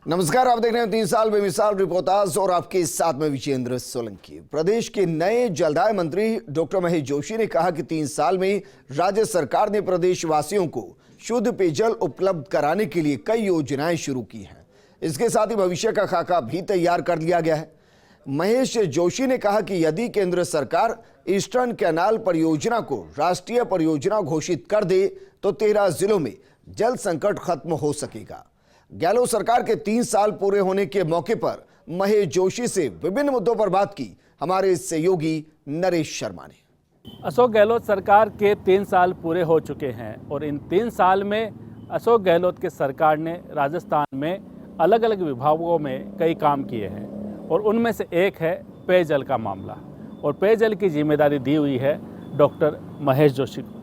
नमस्कार, आप देख रहे हैं 3 साल बेमिसाल रिपोर्टाज और आपके साथ में विजेंद्र सोलंकी। प्रदेश के नए जलदाय मंत्री डॉक्टर महेश जोशी ने कहा कि 3 साल में राज्य सरकार ने प्रदेशवासियों को शुद्ध पेयजल उपलब्ध कराने के लिए कई योजनाएं शुरू की हैं। इसके साथ ही भविष्य का खाका भी तैयार कर लिया गया है। महेश जोशी ने कहा कि यदि केंद्र सरकार ईस्टर्न कैनाल परियोजना को राष्ट्रीय परियोजना घोषित कर दे तो 13 जिलों में जल संकट खत्म हो सकेगा। गहलोत सरकार के 3 साल पूरे होने के मौके पर महेश जोशी से विभिन्न मुद्दों पर बात की हमारे सहयोगी नरेश शर्मा ने। अशोक गहलोत सरकार के 3 साल पूरे हो चुके हैं और इन 3 साल में अशोक गहलोत के सरकार ने राजस्थान में अलग अलग विभागों में कई काम किए हैं और उनमें से एक है पेयजल का मामला। और पेयजल की जिम्मेदारी दी हुई है डॉक्टर महेश जोशी को।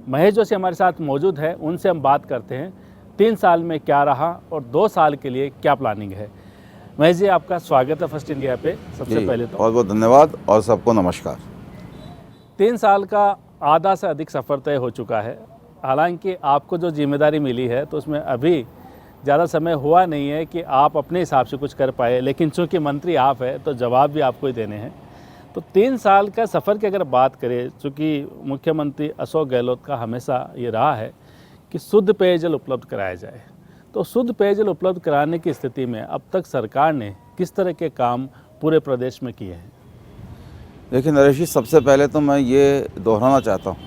महेश जोशी हमारे साथ मौजूद है, उनसे हम बात करते हैं 3 साल में क्या रहा और 2 साल के लिए क्या प्लानिंग है। महेश जी, आपका स्वागत है फर्स्ट इंडिया पे। सबसे पहले तो बहुत बहुत धन्यवाद और सबको नमस्कार। 3 साल का आधा से अधिक सफ़र तय हो चुका है। हालांकि आपको जो जिम्मेदारी मिली है तो उसमें अभी ज़्यादा समय हुआ नहीं है कि आप अपने हिसाब से कुछ कर पाए, लेकिन चूँकि मंत्री आप है तो जवाब भी आपको ही देने हैं। तो 3 साल का सफ़र की अगर बात करें, चूँकि मुख्यमंत्री अशोक गहलोत का हमेशा ये रहा है कि शुद्ध पेयजल उपलब्ध कराया जाए, तो शुद्ध पेयजल उपलब्ध कराने की स्थिति में अब तक सरकार ने किस तरह के काम पूरे प्रदेश में किए हैं? देखिए नरेश जी, सबसे पहले तो मैं ये दोहराना चाहता हूँ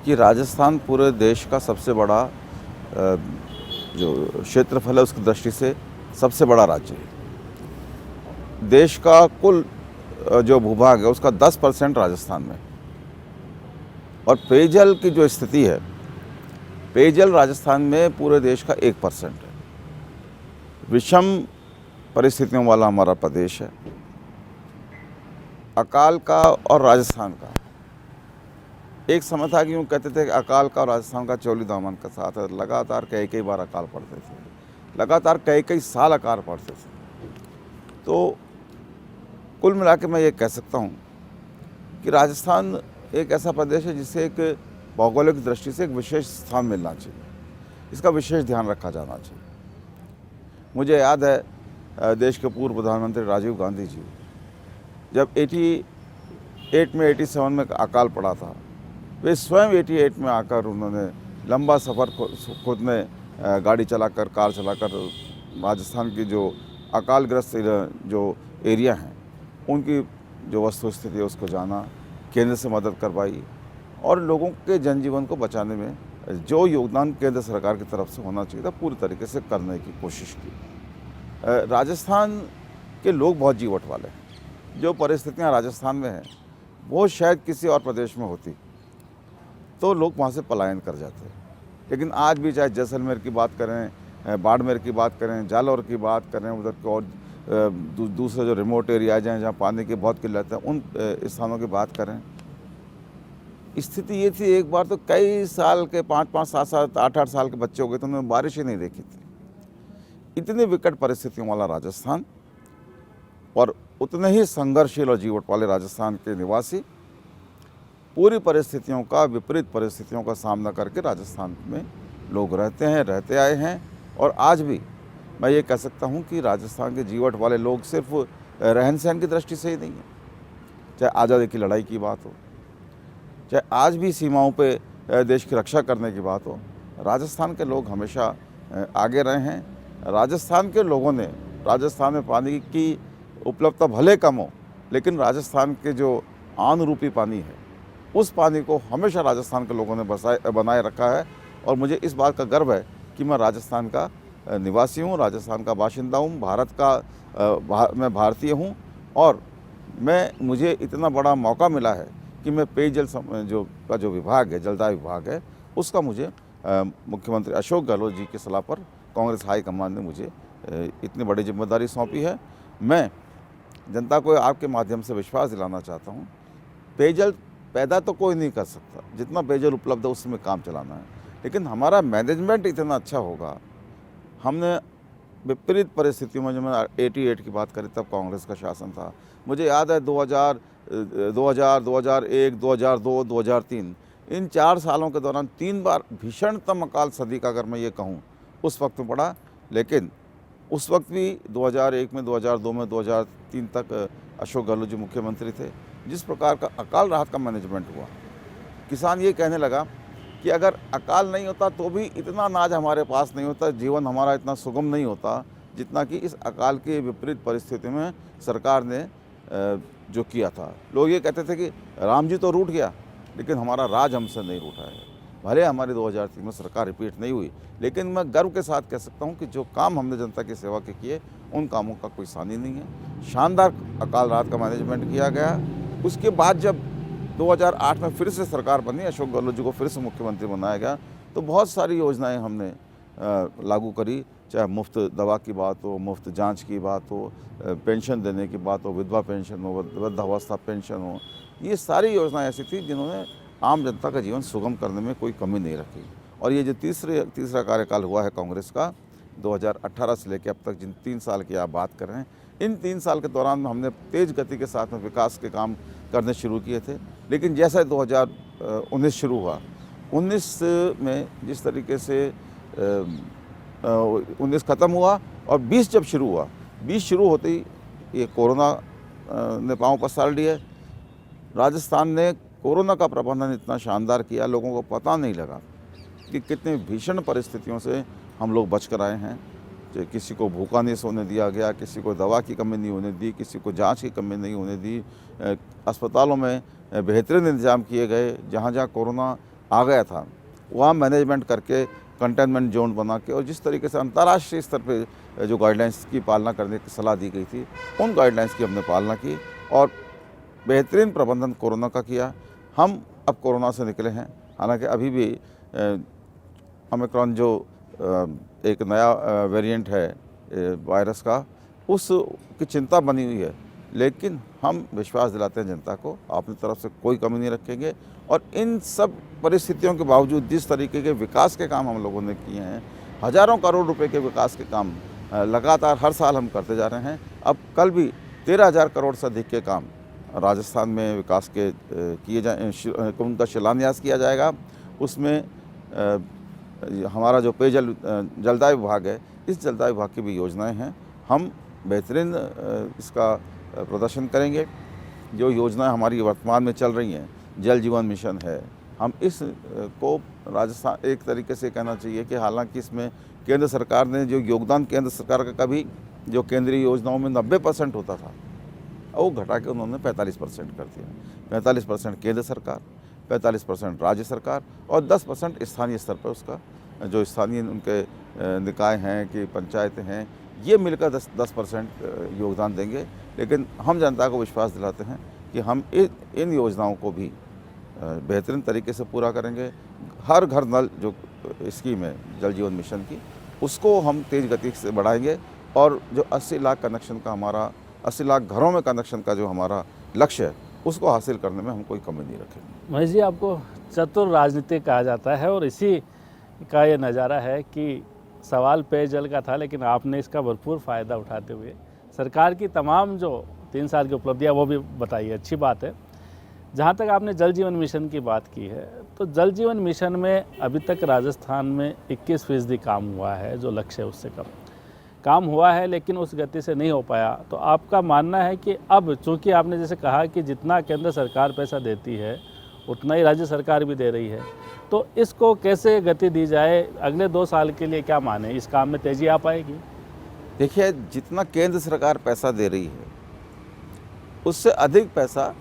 कि राजस्थान पूरे देश का सबसे बड़ा जो क्षेत्रफल है उसकी दृष्टि से सबसे बड़ा राज्य है। देश का कुल जो भूभाग है उसका 10% राजस्थान में, और पेयजल की जो स्थिति है, पेयजल राजस्थान में पूरे देश का 1% है। विषम परिस्थितियों वाला हमारा प्रदेश है। अकाल का और राजस्थान का एक समय था कि यूँ कहते थे कि अकाल का और राजस्थान का चोली दामन का साथ है। लगातार कई बार अकाल पड़ते थे, लगातार कई साल अकाल पड़ते थे। तो कुल मिला के मैं ये कह सकता हूँ कि राजस्थान एक ऐसा प्रदेश है जिसे एक भौगोलिक दृष्टि से एक विशेष स्थान मिलना चाहिए, इसका विशेष ध्यान रखा जाना चाहिए। मुझे याद है देश के पूर्व प्रधानमंत्री राजीव गांधी जी जब 87 में अकाल पड़ा था, वे स्वयं 88 में आकर उन्होंने लंबा सफ़र खुद ने गाड़ी चलाकर, कार चलाकर राजस्थान की जो अकालग्रस्त जो एरिया हैं उनकी जो वस्तुस्थिति है उसको जाना, केंद्र से मदद करवाई और लोगों के जनजीवन को बचाने में जो योगदान केंद्र सरकार की तरफ से होना चाहिए था पूरी तरीके से करने की कोशिश की। राजस्थान के लोग बहुत जीवट वाले हैं। जो परिस्थितियां राजस्थान में हैं वो शायद किसी और प्रदेश में होती तो लोग वहाँ से पलायन कर जाते, लेकिन आज भी चाहे जैसलमेर की बात करें, बाड़मेर की बात करें, जालौर की बात करें, उधर के और दूसरे जो रिमोट एरियाज हैं जहाँ पानी की बहुत किल्लत है, उन स्थानों की बात करें, स्थिति ये थी एक बार तो कई साल के 5-5, 7-7, 8-8 साल के बच्चे हो गए तो उन्होंने बारिश ही नहीं देखी थी। इतनी विकट परिस्थितियों वाला राजस्थान और उतने ही संघर्षशील और जीवट वाले राजस्थान के निवासी पूरी परिस्थितियों का, विपरीत परिस्थितियों का सामना करके राजस्थान में लोग रहते आए हैं। और आज भी मैं ये कह सकता हूँ कि राजस्थान के जीवट वाले लोग सिर्फ रहन सहन की दृष्टि से ही नहीं है, चाहे आज़ादी की लड़ाई की बात हो, चाहे आज भी सीमाओं पे देश की रक्षा करने की बात हो, राजस्थान के लोग हमेशा आगे रहे हैं। राजस्थान के लोगों ने, राजस्थान में पानी की उपलब्धता भले कम हो, लेकिन राजस्थान के जो आन रूपी पानी है उस पानी को हमेशा राजस्थान के लोगों ने बनाए रखा है। और मुझे इस बात का गर्व है कि मैं राजस्थान का निवासी हूँ, राजस्थान का बाशिंदा हूँ, भारत का मैं भारतीय हूँ और मुझे इतना बड़ा मौका मिला है कि मैं पेयजल जो विभाग है, जलदाय विभाग है, उसका मुझे मुख्यमंत्री अशोक गहलोत जी की सलाह पर कांग्रेस हाईकमान ने मुझे इतनी बड़ी जिम्मेदारी सौंपी है। मैं जनता को आपके माध्यम से विश्वास दिलाना चाहता हूँ, पेयजल पैदा तो कोई नहीं कर सकता, जितना पेयजल उपलब्ध है उसमें काम चलाना है, लेकिन हमारा मैनेजमेंट इतना अच्छा होगा। हमने विपरीत परिस्थितियों में, जब मैं 88 की बात करें तब कांग्रेस का शासन था, मुझे याद है 2000, 2001, 2002, 2003 इन 4 सालों के दौरान 3 बार भीषणतम अकाल सदी का अगर मैं ये कहूँ उस वक्त में पड़ा, लेकिन उस वक्त भी 2001 में, 2002 में, 2003 तक अशोक गहलोत जी मुख्यमंत्री थे। जिस प्रकार का अकाल राहत का मैनेजमेंट हुआ, किसान ये कहने लगा कि अगर अकाल नहीं होता तो भी इतना अनाज हमारे पास नहीं होता, जीवन हमारा इतना सुगम नहीं होता जितना कि इस अकाल की विपरीत परिस्थिति में सरकार ने जो किया था। लोग ये कहते थे कि राम जी तो रूठ गया, लेकिन हमारा राज हमसे नहीं रूठा है। भले हमारी 2003 में सरकार रिपीट नहीं हुई, लेकिन मैं गर्व के साथ कह सकता हूं कि जो काम हमने जनता की सेवा के किए, उन कामों का कोई सानी नहीं है। शानदार अकाल राहत का मैनेजमेंट किया गया। उसके बाद जब 2008 में फिर से सरकार बनी, अशोक गहलोत जी को फिर से मुख्यमंत्री बनाया गया, तो बहुत सारी योजनाएं हमने लागू करी, चाहे मुफ्त दवा की बात हो, मुफ्त जांच की बात हो, पेंशन देने की बात हो, विधवा पेंशन हो, वृद्धावस्था पेंशन हो। ये सारी योजनाएं ऐसी थी जिन्होंने आम जनता का जीवन सुगम करने में कोई कमी नहीं रखी। और ये जो तीसरा कार्यकाल हुआ है कांग्रेस का, 2018 से लेकर अब तक जिन 3 साल की आप बात कर रहे हैं, इन 3 साल के दौरान में हमने तेज़ गति के साथ में विकास के काम करने शुरू किए थे। लेकिन जैसा 2019 शुरू हुआ, 19 में जिस तरीके से 19 ख़त्म हुआ और 20 जब शुरू हुआ, 20 शुरू होते ही ये कोरोना ने पाँव पसार लिए। राजस्थान ने कोरोना का प्रबंधन इतना शानदार किया, लोगों को पता नहीं लगा कि कितनी भीषण परिस्थितियों से हम लोग बच कर आए हैं। किसी को भूखा नहीं सोने दिया गया, किसी को दवा की कमी नहीं होने दी, किसी को जांच की कमी नहीं होने दी। अस्पतालों में बेहतरीन इंतजाम किए गए। जहाँ जहाँ कोरोना आ गया था वहाँ मैनेजमेंट करके कंटेनमेंट जोन बना के, और जिस तरीके से अंतर्राष्ट्रीय स्तर पे जो गाइडलाइंस की पालना करने की सलाह दी गई थी, उन गाइडलाइंस की हमने पालना की और बेहतरीन प्रबंधन कोरोना का किया। हम अब कोरोना से निकले हैं। हालांकि अभी भी ओमिक्रॉन जो एक नया वेरिएंट है वायरस का, उस की चिंता बनी हुई है, लेकिन हम विश्वास दिलाते हैं जनता को, अपनी तरफ से कोई कमी नहीं रखेंगे। और इन सब परिस्थितियों के बावजूद जिस तरीके के विकास के काम हम लोगों ने किए हैं, हज़ारों करोड़ रुपए के विकास के काम लगातार हर साल हम करते जा रहे हैं। अब कल भी 13,000 करोड़ से अधिक के काम राजस्थान में विकास के किए जाए, उनका शिलान्यास किया जाएगा। उसमें हमारा जो पेयजल जलदाय विभाग है, इस जलदाय विभाग की भी योजनाएं हैं। हम बेहतरीन इसका प्रदर्शन करेंगे। जो योजनाएं हमारी वर्तमान में चल रही हैं, जल जीवन मिशन है, हम इस को राजस्थान एक तरीके से कहना चाहिए कि हालांकि इसमें केंद्र सरकार ने जो योगदान, केंद्र सरकार का कभी जो केंद्रीय योजनाओं में 90% होता था, वो घटा के उन्होंने 45% कर दिया। 45% केंद्र सरकार, 45% राज्य सरकार और 10% स्थानीय स्तर पर उसका जो स्थानीय उनके निकाय हैं कि पंचायतें हैं, ये मिलकर 10% योगदान देंगे। लेकिन हम जनता को विश्वास दिलाते हैं कि हम इन योजनाओं को भी बेहतरीन तरीके से पूरा करेंगे। हर घर नल जो स्कीम है जल जीवन मिशन की, उसको हम तेज़ गति से बढ़ाएंगे और जो 80 लाख कनेक्शन का हमारा 80 लाख घरों में कनेक्शन का जो हमारा लक्ष्य है, उसको हासिल करने में हम कोई कमी नहीं रखेंगे। महेश जी, आपको चतुर राजनीति कहा जाता है और इसी का ये नज़ारा है कि सवाल पेयजल का था, लेकिन आपने इसका भरपूर फ़ायदा उठाते हुए सरकार की तमाम जो 3 साल की उपलब्धियाँ वो भी बताई, अच्छी बात है। जहाँ तक आपने जल जीवन मिशन की बात की है, तो जल जीवन मिशन में अभी तक राजस्थान में 21% काम हुआ है, जो लक्ष्य है उससे कम काम हुआ है, लेकिन उस गति से नहीं हो पाया। तो आपका मानना है कि अब चूँकि आपने जैसे कहा कि जितना केंद्र सरकार पैसा देती है उतना ही राज्य सरकार भी दे रही है, तो इसको कैसे गति दी जाए? अगले 2 साल के लिए क्या माने, इस काम में तेज़ी आ पाएगी? देखिए, जितना केंद्र सरकार पैसा दे रही है, उससे अधिक पैसा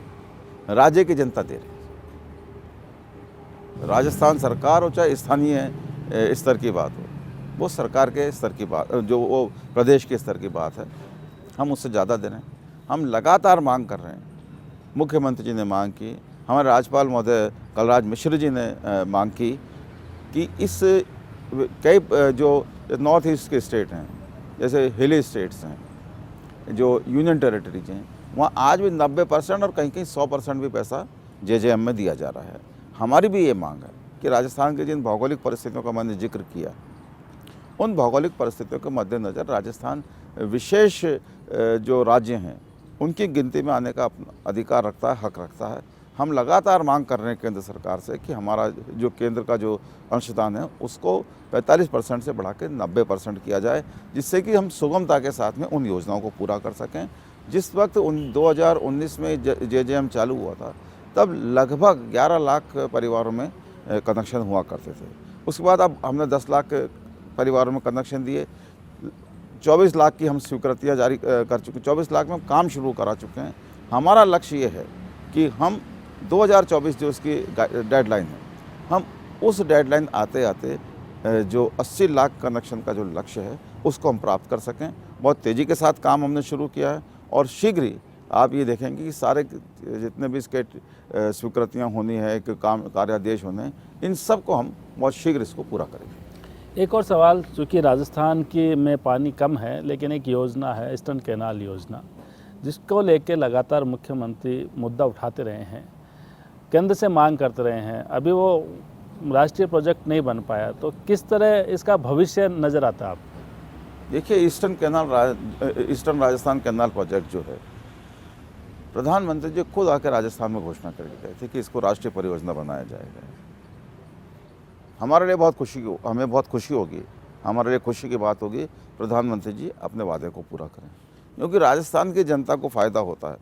राज्य की जनता दे रही है। राजस्थान सरकार हो चाहे स्थानीय स्तर की बात हो, वो सरकार के स्तर की बात, जो वो प्रदेश के स्तर की बात है, हम उससे ज़्यादा दे रहे हैं। हम लगातार मांग कर रहे हैं। मुख्यमंत्री जी ने मांग की, हमारे राज्यपाल महोदय कलराज मिश्र जी ने मांग की कि इस कई जो नॉर्थ ईस्ट के स्टेट हैं, जैसे हिली स्टेट्स हैं, जो यूनियन टेरिटरीज हैं, वहाँ आज भी 90% और कहीं कहीं 100% भी पैसा JJM में दिया जा रहा है। हमारी भी ये मांग है कि राजस्थान के जिन भौगोलिक परिस्थितियों का मैंने जिक्र किया, उन भौगोलिक परिस्थितियों के मद्देनज़र राजस्थान विशेष जो राज्य हैं उनकी गिनती में आने का अधिकार रखता है, हक रखता है। हम लगातार मांग कर रहे हैं केंद्र सरकार से कि हमारा जो केंद्र का जो अंशदान है उसको 45% से बढ़ा के 90% किया जाए, जिससे कि हम सुगमता के साथ में उन योजनाओं को पूरा कर सकें। जिस वक्त 2019 में JJM चालू हुआ था, तब लगभग 11 लाख परिवारों में कनेक्शन हुआ करते थे। उसके बाद अब हमने 10 लाख परिवारों में कनेक्शन दिए, 24 लाख की हम स्वीकृतियाँ जारी कर चुके, 24 लाख में हम काम शुरू करा चुके हैं। हमारा लक्ष्य ये है कि हम 2024 जो उसकी डेडलाइन है, हम उस डेडलाइन आते आते जो 80 लाख कनेक्शन का जो लक्ष्य है उसको हम प्राप्त कर सकें। बहुत तेज़ी के साथ काम हमने शुरू किया है और शीघ्र ही आप ये देखेंगे कि सारे जितने भी इसके स्वीकृतियाँ होनी है, कि काम कार्यादेश होने हैं, इन सब को हम बहुत शीघ्र इसको पूरा करेंगे। एक और सवाल, चूँकि राजस्थान की में पानी कम है, लेकिन एक योजना है ईस्टर्न कैनाल योजना, जिसको लेके लगातार मुख्यमंत्री मुद्दा उठाते रहे हैं, केंद्र से मांग करते रहे हैं। अभी वो राष्ट्रीय प्रोजेक्ट नहीं बन पाया, तो किस तरह इसका भविष्य नज़र आता है आपको? देखिए, ईस्टर्न राजस्थान कैनाल प्रोजेक्ट जो है, प्रधानमंत्री जी खुद आकर राजस्थान में घोषणा करके गए थे कि इसको राष्ट्रीय परियोजना बनाया जाएगा। हमारे लिए हमें बहुत खुशी होगी, हमारे लिए खुशी की बात होगी प्रधानमंत्री जी अपने वादे को पूरा करें, क्योंकि राजस्थान की जनता को फ़ायदा होता है,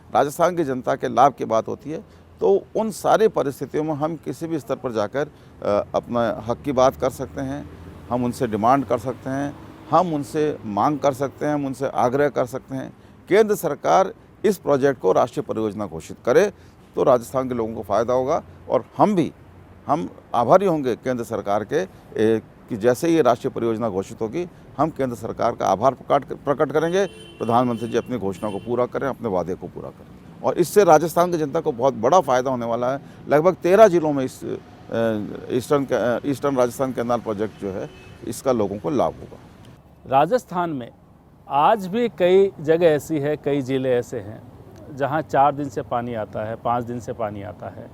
राजस्थान की जनता के लाभ की बात होती है। तो उन सारी परिस्थितियों में हम किसी भी स्तर पर जाकर अपना हक की बात कर सकते हैं, हम उनसे डिमांड कर सकते हैं, हम उनसे मांग कर सकते हैं, हम उनसे आग्रह कर सकते हैं। केंद्र सरकार इस प्रोजेक्ट को राष्ट्रीय परियोजना घोषित करे तो राजस्थान के लोगों को फ़ायदा होगा, और हम आभारी होंगे केंद्र सरकार के कि जैसे ही ये राष्ट्रीय परियोजना घोषित होगी, हम केंद्र सरकार का आभार प्रकट करेंगे। प्रधानमंत्री जी अपनी घोषणा को पूरा करें, अपने वादे को पूरा करें, और इससे राजस्थान की जनता को बहुत बड़ा फ़ायदा होने वाला है। लगभग 13 जिलों में इस ईस्टर्न राजस्थान कैनाल प्रोजेक्ट जो है, इसका लोगों को लाभ होगा। राजस्थान में आज भी कई जगह ऐसी है, कई ज़िले ऐसे हैं जहां 4 दिन से पानी आता है, 5 दिन से पानी आता है।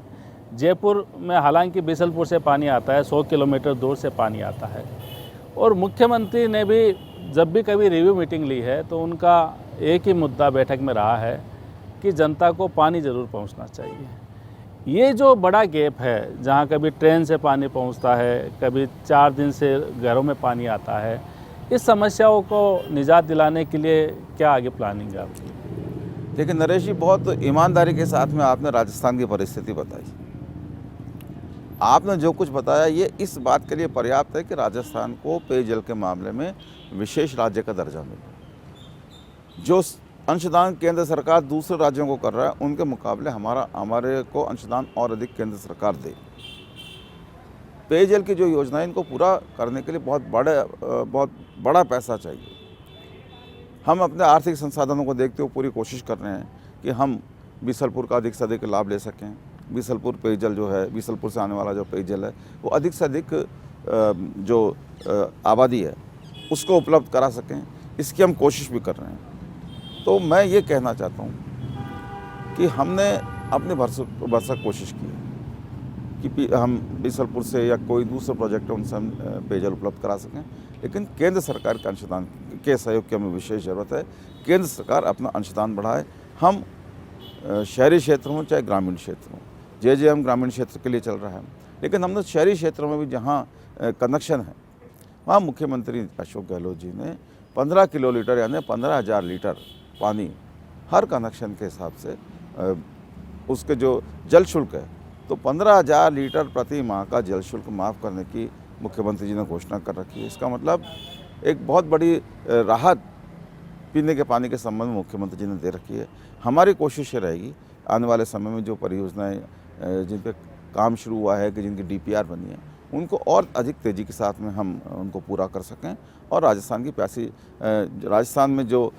जयपुर में हालांकि बीसलपुर से पानी आता है, 100 किलोमीटर दूर से पानी आता है। और मुख्यमंत्री ने भी जब भी कभी रिव्यू मीटिंग ली है तो उनका एक ही मुद्दा बैठक में रहा है कि जनता को पानी ज़रूर पहुंचना चाहिए। ये जो बड़ा गैप है, जहां कभी ट्रेन से पानी पहुंचता है, कभी 4 दिन से घरों में पानी आता है, इस समस्याओं को निजात दिलाने के लिए क्या आगे प्लानिंग है आपकी? देखिए नरेश जी, बहुत ईमानदारी के साथ में आपने राजस्थान की परिस्थिति बताई। आपने जो कुछ बताया ये इस बात के लिए पर्याप्त है कि राजस्थान को पेयजल के मामले में विशेष राज्य का दर्जा मिले। जो अंशदान केंद्र सरकार दूसरे राज्यों को कर रहा है, उनके मुकाबले हमारे को अंशदान और अधिक केंद्र सरकार दे। पेयजल की जो योजना है, इनको पूरा करने के लिए बहुत बड़ा पैसा चाहिए। हम अपने आर्थिक संसाधनों को देखते हुए पूरी कोशिश कर रहे हैं कि हम बीसलपुर का अधिक से अधिक लाभ ले सकें। बीसलपुर पेयजल जो है, बीसलपुर से आने वाला जो पेयजल है, वो अधिक से अधिक जो आबादी है उसको उपलब्ध करा सकें, इसकी हम कोशिश भी कर रहे हैं। तो मैं ये कहना चाहता हूँ कि हमने अपने भरसक कोशिश की है कि हम बीसलपुर से या कोई दूसरे प्रोजेक्ट है उनसे हम पेयजल उपलब्ध करा सकें, लेकिन केंद्र सरकार के अंशदान के सहयोग की हमें विशेष ज़रूरत है। केंद्र सरकार अपना अंशदान बढ़ाए। हम शहरी क्षेत्र में चाहे ग्रामीण क्षेत्र में, JJM ग्रामीण क्षेत्र के लिए चल रहा है, लेकिन हमने शहरी क्षेत्रों में भी जहाँ कनेक्शन है, वहाँ मुख्यमंत्री अशोक गहलोत जी ने 15 किलोलीटर यानी 15,000 लीटर पानी हर कनेक्शन के हिसाब से उसके जो जल शुल्क है, तो 15,000 लीटर प्रति माह का जल शुल्क माफ़ करने की मुख्यमंत्री जी ने घोषणा कर रखी है। इसका मतलब एक बहुत बड़ी राहत पीने के पानी के संबंध में मुख्यमंत्री जी ने दे रखी है। हमारी कोशिश ये रहेगी आने वाले समय में जो परियोजनाएं जिन पे काम शुरू हुआ है, कि जिनकी DPR बनी है, उनको और अधिक तेज़ी के साथ में हम उनको पूरा कर सकें, और राजस्थान में जो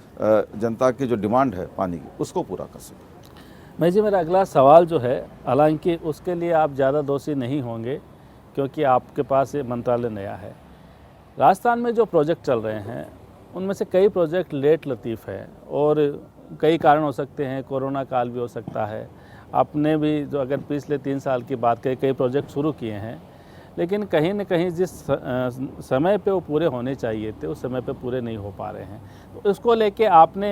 जनता की जो डिमांड है पानी की, उसको पूरा कर सकें। मैं जी, मेरा अगला सवाल जो है, हालांकि उसके लिए आप ज़्यादा दोषी नहीं होंगे क्योंकि आपके पास ये मंत्रालय नया है। राजस्थान में जो प्रोजेक्ट चल रहे हैं उनमें से कई प्रोजेक्ट लेट लतीफ़ है और कई कारण हो सकते हैं, कोरोना काल भी हो सकता है। आपने भी जो अगर पिछले 3 साल की बात करें, कई प्रोजेक्ट शुरू किए हैं, लेकिन कहीं न कहीं जिस समय पे वो पूरे होने चाहिए थे उस समय पे पूरे नहीं हो पा रहे हैं। तो इसको लेके आपने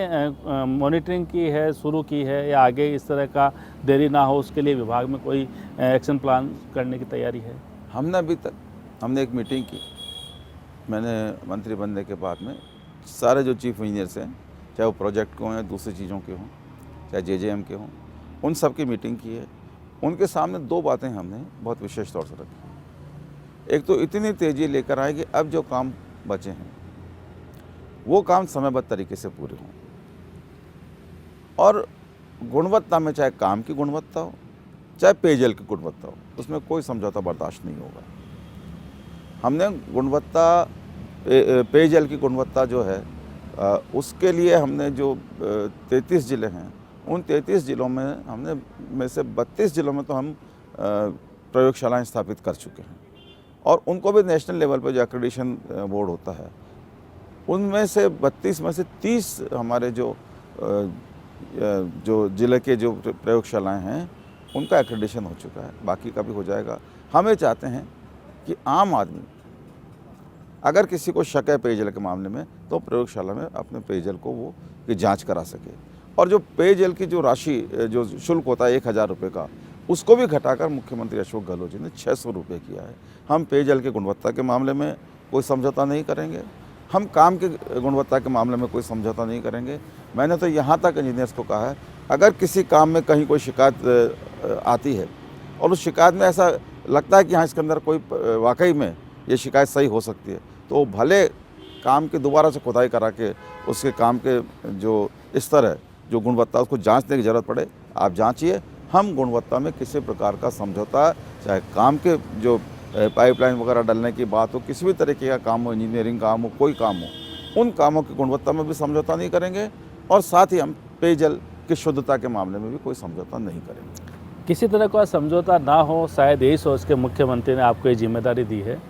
मॉनिटरिंग की है, शुरू की है, या आगे इस तरह का देरी ना हो उसके लिए विभाग में कोई एक्शन प्लान करने की तैयारी है? हमने अभी तक एक मीटिंग की। मैंने मंत्री बनने के बाद में सारे जो चीफ इंजीनियर्स हैं, चाहे वो प्रोजेक्ट के हों या दूसरी चीज़ों के हों, चाहे जेजेएम के हों, उन सब की मीटिंग की है। उनके सामने 2 बातें हमने बहुत विशेष तौर से रखी। एक तो इतनी तेज़ी लेकर आए कि अब जो काम बचे हैं वो काम समयबद्ध तरीके से पूरे हों, और गुणवत्ता में, चाहे काम की गुणवत्ता हो चाहे पेयजल की गुणवत्ता हो, उसमें कोई समझौता बर्दाश्त नहीं होगा। हमने गुणवत्ता, पेयजल की गुणवत्ता जो है उसके लिए हमने जो 33 ज़िले हैं, उन 33 ज़िलों में से 32 ज़िलों में तो हम प्रयोगशालाएं स्थापित कर चुके हैं, और उनको भी नेशनल लेवल पर जो एक्रेडिटेशन बोर्ड होता है, उनमें से 32 में से 30 हमारे जो ज़िले के जो प्रयोगशालाएं हैं उनका एक्रेडिटेशन हो चुका है, बाकी का भी हो जाएगा। हम ये चाहते हैं कि आम आदमी अगर किसी को शक है पेयजल के मामले में, तो प्रयोगशाला में अपने पेयजल को वो की जांच करा सके, और जो पेयजल की जो राशि, जो शुल्क होता है 1000 रुपये का, उसको भी घटाकर मुख्यमंत्री अशोक गहलोत जी ने 600 रुपये किया है। हम पेयजल की गुणवत्ता के मामले में कोई समझौता नहीं करेंगे, हम काम की गुणवत्ता के मामले में कोई समझौता नहीं करेंगे। मैंने तो यहाँ तक इंजीनियर्स को कहा है, अगर किसी काम में कहीं कोई शिकायत आती है और उस शिकायत में ऐसा लगता है कि हाँ, इसके अंदर कोई वाकई में ये शिकायत सही हो सकती है, तो भले काम की दोबारा से खुदाई करा के उसके काम के जो स्तर है, जो गुणवत्ता, उसको जांचने की ज़रूरत पड़े, आप जांचिए। हम गुणवत्ता में किसी प्रकार का समझौता, चाहे काम के जो पाइपलाइन वगैरह डालने की बात हो, किसी भी तरीके का काम हो, इंजीनियरिंग काम हो, कोई काम हो, उन कामों की गुणवत्ता में भी समझौता नहीं करेंगे, और साथ ही हम पेयजल की शुद्धता के मामले में भी कोई समझौता नहीं करेंगे। किसी तरह का समझौता ना हो, शायद यही सोच के मुख्यमंत्री ने आपको ये जिम्मेदारी दी है।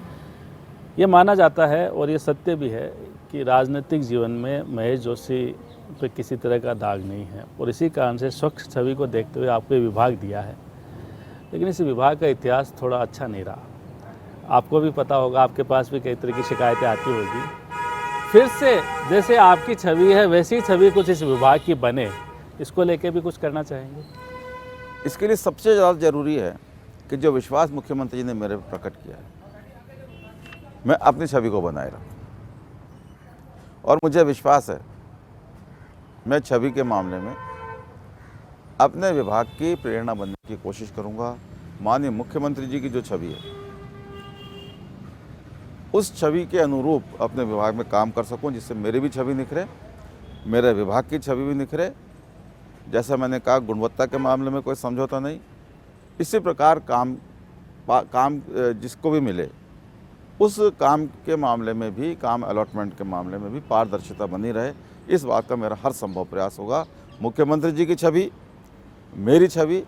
ये माना जाता है और ये सत्य भी है कि राजनीतिक जीवन में महेश जोशी पे किसी तरह का दाग नहीं है, और इसी कारण से स्वच्छ छवि को देखते हुए आपको ये विभाग दिया है। लेकिन इस विभाग का इतिहास थोड़ा अच्छा नहीं रहा। आपको भी पता होगा, आपके पास भी कई तरह की शिकायतें आती होगी। फिर से जैसे आपकी छवि है वैसी छवि कुछ इस विभाग की बने, इसको लेके भी कुछ करना चाहेंगे? इसके लिए सबसे ज़्यादा ज़रूरी है कि जो विश्वास मुख्यमंत्री जी ने मेरे पर प्रकट किया है, मैं अपनी छवि को बनाए रखूं, और मुझे विश्वास है मैं छवि के मामले में अपने विभाग की प्रेरणा बनने की कोशिश करूंगा। माननीय मुख्यमंत्री जी की जो छवि है, उस छवि के अनुरूप अपने विभाग में काम कर सकूं, जिससे मेरी भी छवि निखरे, मेरे विभाग की छवि भी निखरे। जैसा मैंने कहा, गुणवत्ता के मामले में कोई समझौता नहीं। इसी प्रकार काम जिसको भी मिले, उस काम के मामले में भी, काम अलॉटमेंट के मामले में भी पारदर्शिता बनी रहे, इस बात का मेरा हर संभव प्रयास होगा। मुख्यमंत्री जी की छवि, मेरी छवि,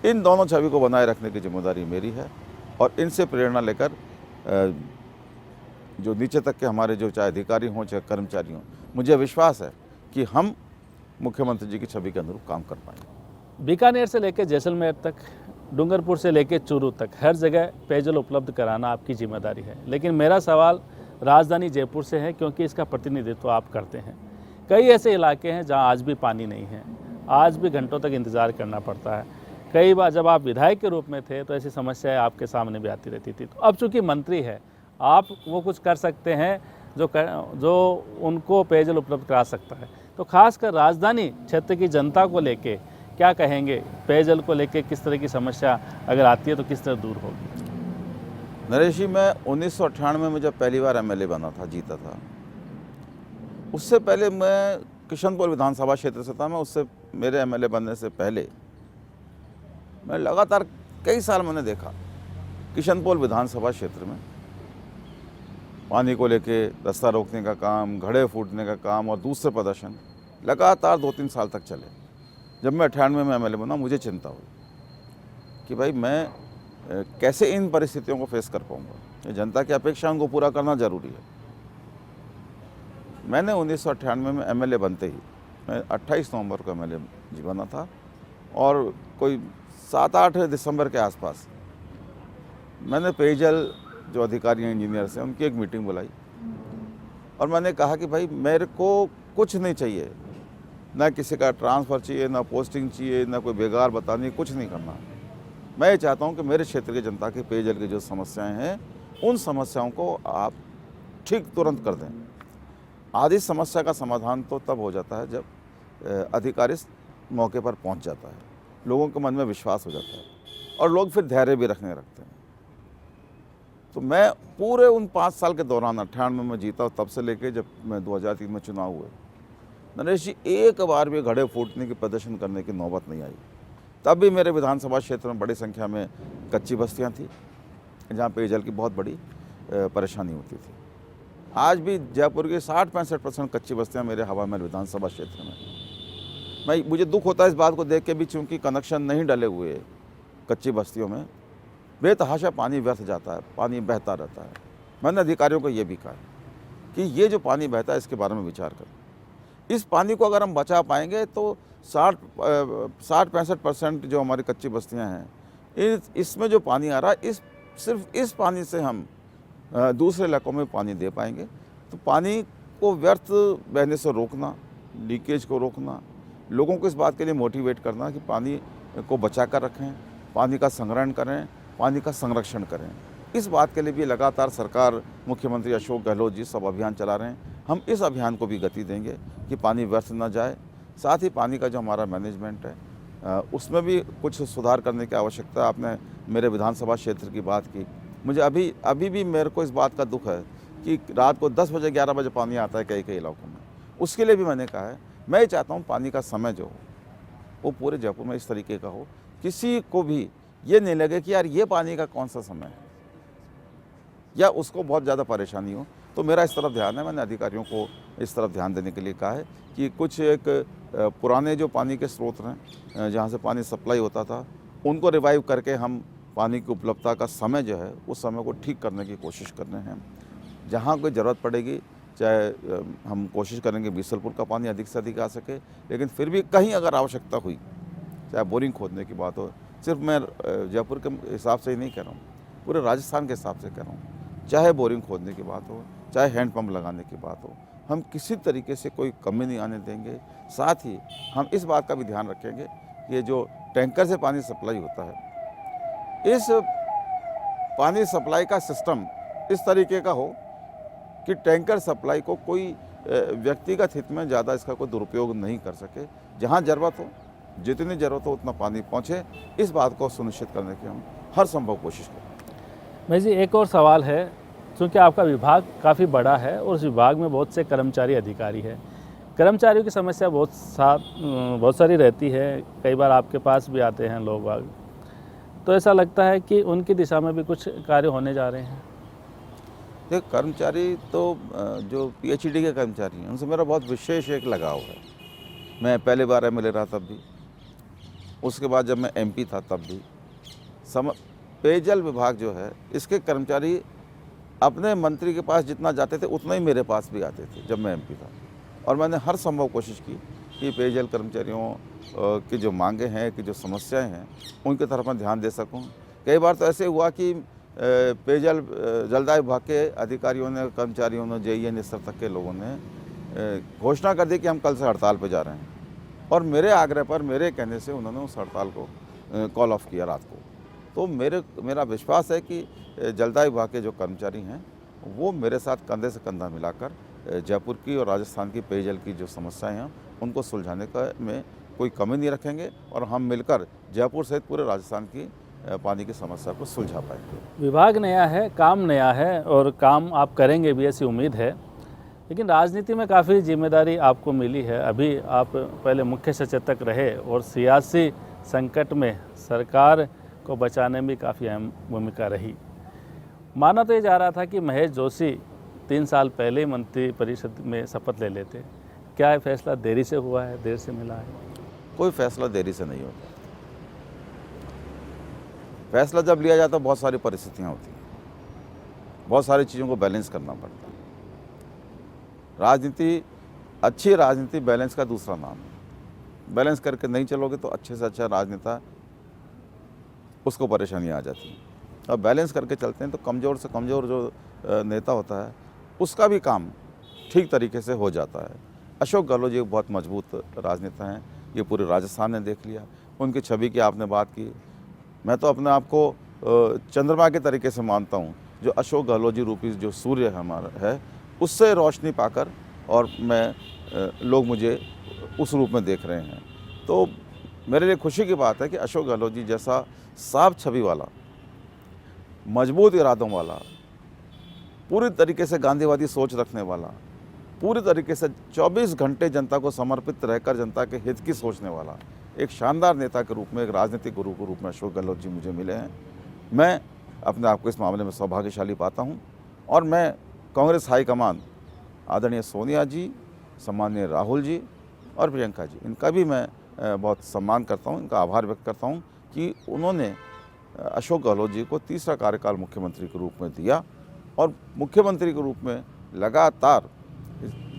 इन दोनों छवि को बनाए रखने की जिम्मेदारी मेरी है, और इनसे प्रेरणा लेकर जो नीचे तक के हमारे जो चाहे अधिकारी हों चाहे कर्मचारी हों, मुझे विश्वास है कि हम मुख्यमंत्री जी की छवि के अनुरूप काम कर पाएंगे। बीकानेर से लेकर जैसलमेर तक, डूंगरपुर से लेकर चूरू तक हर जगह पेयजल उपलब्ध कराना आपकी जिम्मेदारी है। लेकिन मेरा सवाल राजधानी जयपुर से है, क्योंकि इसका प्रतिनिधित्व आप करते हैं। कई ऐसे इलाके हैं जहां आज भी पानी नहीं है, आज भी घंटों तक इंतज़ार करना पड़ता है। कई बार जब आप विधायक के रूप में थे तो ऐसी समस्याएं आपके सामने भी आती रहती थी। तो अब चूँकि मंत्री है, आप वो कुछ कर सकते हैं जो उनको पेयजल उपलब्ध करा सकता है। तो खासकर राजधानी क्षेत्र की जनता को लेके क्या कहेंगे? पेयजल को लेके किस तरह की समस्या अगर आती है तो किस तरह दूर होगी? नरेश जी, मैं 1998 में जब पहली बार एमएलए बना था, जीता था, उससे पहले मैं किशनपुर विधानसभा क्षेत्र से था। मैं उससे, मेरे एमएलए बनने से पहले मैं लगातार कई साल मैंने देखा किशनपुर विधानसभा क्षेत्र में पानी को लेके रास्ता रोकने का काम, घड़े फूटने का काम और दूसरे प्रदर्शन लगातार 2-3 साल तक चले। जब मैं 98 में एमएलए बना, मुझे चिंता हुई कि भाई मैं कैसे इन परिस्थितियों को फेस कर पाऊँगा। जनता की अपेक्षा उनको पूरा करना ज़रूरी है। मैंने 1998 में एमएलए बनते ही, मैं 28 नवंबर को एमएलए जी बना था, और कोई 7-8 दिसंबर के आसपास मैंने पेयजल जो अधिकारी हैं, इंजीनियर्स हैं, उनकी एक मीटिंग बुलाई और मैंने कहा कि भाई मेरे को कुछ नहीं चाहिए, ना किसी का ट्रांसफ़र चाहिए, ना पोस्टिंग चाहिए, ना कोई बेगार बतानी, कुछ नहीं करना। मैं ये चाहता हूँ कि मेरे क्षेत्र की जनता के पेयजल की जो समस्याएं हैं, उन समस्याओं को आप ठीक तुरंत कर दें। आधी समस्या का समाधान तो तब हो जाता है जब अधिकारी मौके पर पहुँच जाता है, लोगों के मन में विश्वास हो जाता है और लोग फिर धैर्य भी रखने लगते हैं। तो मैं पूरे उन 5 साल के दौरान 98 में जीता, तब से लेके जब मैं 2003 में चुनाव हुए, नरेश जी एक बार भी घड़े फूटने की, प्रदर्शन करने की नौबत नहीं आई। तब भी मेरे विधानसभा क्षेत्र में बड़ी संख्या में कच्ची बस्तियां थी जहां पेयजल की बहुत बड़ी परेशानी होती थी। आज भी जयपुर की 60-65% कच्ची बस्तियां मेरे हवा महल विधानसभा क्षेत्र में। मुझे दुख होता है इस बात को देख के भी, चूँकि कनेक्शन नहीं डले हुए कच्ची बस्तियों में बेतहाशा पानी व्यर्थ जाता है, पानी बहता रहता है। मैंने अधिकारियों को ये भी कहा कि ये जो पानी बहता है इसके बारे में विचार करें। इस पानी को अगर हम बचा पाएंगे तो 60-65% जो हमारी कच्ची बस्तियां हैं, इसमें जो पानी आ रहा है, सिर्फ इस पानी से हम दूसरे इलाकों में पानी दे पाएंगे। तो पानी को व्यर्थ बहने से रोकना, लीकेज को रोकना, लोगों को इस बात के लिए मोटिवेट करना कि पानी को बचा कर रखें, पानी का संग्रहण करें, पानी का संरक्षण करें। इस बात के लिए भी लगातार सरकार, मुख्यमंत्री अशोक गहलोत जी सब अभियान चला रहे हैं। हम इस अभियान को भी गति देंगे कि पानी व्यर्थ न जाए। साथ ही पानी का जो हमारा मैनेजमेंट है उसमें भी कुछ सुधार करने की आवश्यकता है। आपने मेरे विधानसभा क्षेत्र की बात की, मुझे अभी भी मेरे को इस बात का दुख है कि रात को 10 बजे 11 बजे पानी आता है कई इलाकों में। उसके लिए भी मैंने कहा है, मैं चाहता हूँ पानी का समय जो हो वो पूरे जयपुर में इस तरीके का हो, किसी को भी ये नहीं लगे कि यार ये पानी का कौन सा समय है या उसको बहुत ज़्यादा परेशानी हो। तो मेरा इस तरफ ध्यान है, मैंने अधिकारियों को इस तरफ ध्यान देने के लिए कहा है कि कुछ एक पुराने जो पानी के स्रोत हैं जहाँ से पानी सप्लाई होता था, उनको रिवाइव करके हम पानी की उपलब्धता का समय जो है उस समय को ठीक करने की कोशिश कर रहे हैं। जहाँ कोई ज़रूरत पड़ेगी, चाहे हम कोशिश करेंगे बीसलपुर का पानी अधिक से अधिक आ सके, लेकिन फिर भी कहीं अगर आवश्यकता हुई, चाहे बोरिंग खोदने की बात हो, सिर्फ मैं जयपुर के हिसाब से ही नहीं कह रहा हूँ, पूरे राजस्थान के हिसाब से कह रहा हूँ, चाहे बोरिंग खोदने की बात हो, चाहे हैंडपम्प लगाने की बात हो, हम किसी तरीके से कोई कमी नहीं आने देंगे। साथ ही हम इस बात का भी ध्यान रखेंगे कि ये जो टैंकर से पानी सप्लाई होता है, इस पानी सप्लाई का सिस्टम इस तरीके का हो कि टैंकर सप्लाई को कोई व्यक्तिगत हित में ज़्यादा इसका कोई दुरुपयोग नहीं कर सके। जहाँ ज़रूरत हो, जितनी ज़रूरत हो उतना पानी पहुँचे, इस बात को सुनिश्चित करने की हम हर संभव कोशिश करें। भाई जी, एक और सवाल है, क्योंकि आपका विभाग काफ़ी बड़ा है और उस विभाग में बहुत से कर्मचारी अधिकारी हैं। कर्मचारियों की समस्या बहुत सारी रहती है, कई बार आपके पास भी आते हैं लोग बाग, तो ऐसा लगता है कि उनकी दिशा में भी कुछ कार्य होने जा रहे हैं। देखिए, कर्मचारी तो जो पीएचडी के कर्मचारी हैं उनसे मेरा बहुत विशेष एक लगाव है। मैं पहले बार एमएलए रहा तब भी, उसके बाद जब मैं एमपी था तब भी। पेयजल विभाग जो है, इसके कर्मचारी अपने मंत्री के पास जितना जाते थे उतना ही मेरे पास भी आते थे जब मैं एमपी था, और मैंने हर संभव कोशिश की कि पेयजल कर्मचारियों की जो मांगे हैं, की जो समस्याएं हैं, उनकी तरफ मैं ध्यान दे सकूं। कई बार तो ऐसे हुआ कि पेयजल जलदाय विभाग के अधिकारियों ने, कर्मचारियों ने, जेईएन स्तर तक के लोगों ने घोषणा कर दी कि हम कल से हड़ताल पर जा रहे हैं, और मेरे आग्रह पर, मेरे कहने से उन्होंने उस हड़ताल को कॉल ऑफ किया रात को। तो मेरा विश्वास है कि जलदाय विभाग के जो कर्मचारी हैं वो मेरे साथ कंधे से कंधा मिलाकर जयपुर की और राजस्थान की पेयजल की जो समस्याएं हैं उनको सुलझाने का में कोई कमी नहीं रखेंगे, और हम मिलकर जयपुर सहित पूरे राजस्थान की पानी की समस्या को सुलझा पाएंगे। विभाग नया है, काम नया है और काम आप करेंगे भी, ऐसी उम्मीद है। लेकिन राजनीति में काफ़ी जिम्मेदारी आपको मिली है। अभी आप पहले मुख्य सचेतक रहे और सियासी संकट में सरकार को बचाने में काफ़ी अहम भूमिका रही। माना तो ये जा रहा था कि महेश जोशी 3 साल पहले मंत्री परिषद में शपथ ले लेते। क्या ये फैसला देरी से हुआ है, देर से मिला है? कोई फैसला देरी से नहीं होता। फैसला जब लिया जाता है बहुत सारी परिस्थितियाँ होती हैं, बहुत सारी चीज़ों को बैलेंस करना पड़ता है। राजनीति, अच्छी राजनीति बैलेंस का दूसरा नाम है। बैलेंस करके नहीं चलोगे तो अच्छे से अच्छा राजनेता, उसको परेशानी आ जाती है। और बैलेंस करके चलते हैं तो कमज़ोर से कमज़ोर जो नेता होता है उसका भी काम ठीक तरीके से हो जाता है। अशोक गहलोत जी एक बहुत मजबूत राजनेता हैं, ये पूरे राजस्थान ने देख लिया। उनकी छवि की आपने बात की, मैं तो अपने आप को चंद्रमा के तरीके से मानता हूँ, जो अशोक गहलोत जी रूपी जो सूर्य हमारा है उससे रोशनी पाकर और लोग मुझे उस रूप में देख रहे हैं। तो मेरे लिए खुशी की बात है कि अशोक गहलोत जी जैसा साफ छवि वाला, मजबूत इरादों वाला, पूरी तरीके से गांधीवादी सोच रखने वाला, पूरी तरीके से 24 घंटे जनता को समर्पित रहकर जनता के हित की सोचने वाला एक शानदार नेता के रूप में, एक राजनीतिक गुरु के रूप में अशोक गहलोत जी मुझे मिले हैं। मैं अपने आप को इस मामले में सौभाग्यशाली पाता हूं और मैं कांग्रेस हाईकमान आदरणीय सोनिया जी, सम्माननीय राहुल जी और प्रियंका जी, इनका भी मैं बहुत सम्मान करता हूं, इनका आभार व्यक्त करता हूं कि उन्होंने अशोक गहलोत जी को तीसरा कार्यकाल मुख्यमंत्री के रूप में दिया और मुख्यमंत्री के रूप में लगातार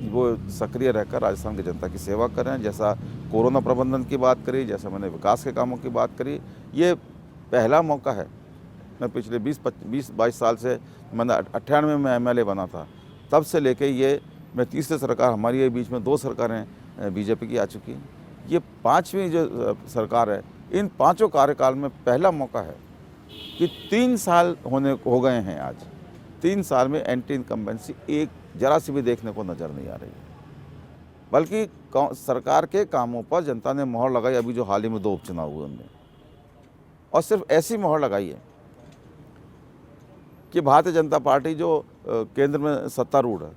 वो सक्रिय रहकर राजस्थान की जनता की सेवा कर रहे हैं। जैसा कोरोना प्रबंधन की बात करी, जैसा मैंने विकास के कामों की बात करी, ये पहला मौका है। मैं पिछले 20-22 साल से, मैंने 98 में MLA बना था, तब से लेके ये मैं तीसरी सरकार, हमारी ये बीच में 2 सरकारें बीजेपी की आ चुकी हैं, ये 5वीं जो सरकार है, इन 5 कार्यकाल में पहला मौका है कि 3 साल हो गए हैं आज। 3 साल में एंटी इनकम्बेंसी एक जरा सी भी देखने को नज़र नहीं आ रही है, बल्कि सरकार के कामों पर जनता ने मोहर लगाई। अभी जो हाल ही में 2 उपचुनाव हुए उनमें, और सिर्फ ऐसी मोहर लगाई है कि भारतीय जनता पार्टी जो केंद्र में सत्तारूढ़ है,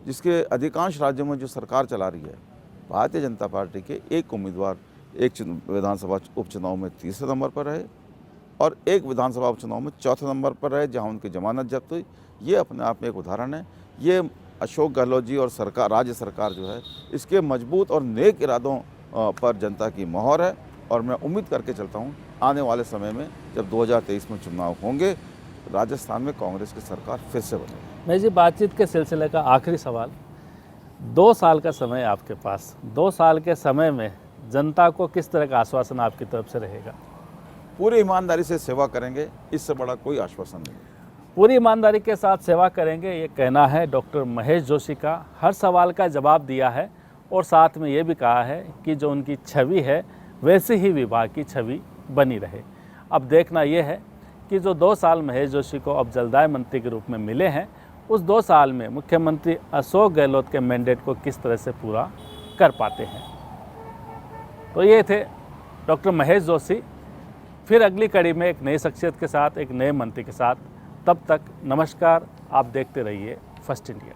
जिसके अधिकांश राज्यों में जो सरकार चला रही है, भारतीय जनता पार्टी के एक उम्मीदवार एक विधानसभा उपचुनाव में 3रे नंबर पर रहे और एक विधानसभा उपचुनाव में 4थे नंबर पर रहे, जहां उनकी जमानत जब्त हुई। ये अपने आप में एक उदाहरण है। ये अशोक गहलोत जी और सरकार, राज्य सरकार जो है, इसके मजबूत और नेक इरादों पर जनता की मोहर है और मैं उम्मीद करके चलता हूँ आने वाले समय में जब 2023 में चुनाव होंगे, राजस्थान में कांग्रेस की सरकार फिर से बनेगी। मैं जी बातचीत के सिलसिले का आखिरी सवाल, 2 साल का समय आपके पास, 2 साल के समय में जनता को किस तरह का आश्वासन आपकी तरफ से रहेगा? पूरी ईमानदारी से सेवा करेंगे, इससे बड़ा कोई आश्वासन नहीं। पूरी ईमानदारी के साथ सेवा करेंगे, ये कहना है डॉक्टर महेश जोशी का। हर सवाल का जवाब दिया है और साथ में ये भी कहा है कि जो उनकी छवि है वैसे ही विभाग की छवि बनी रहे। अब देखना ये है कि जो 2 साल महेश जोशी को अब जलदाय मंत्री के रूप में मिले हैं, उस 2 साल में मुख्यमंत्री अशोक गहलोत के मैंडेट को किस तरह से पूरा कर पाते हैं। तो ये थे डॉक्टर महेश जोशी। फिर अगली कड़ी में एक नई शख्सियत के साथ, एक नए मंत्री के साथ। तब तक नमस्कार। आप देखते रहिए फर्स्ट इंडिया।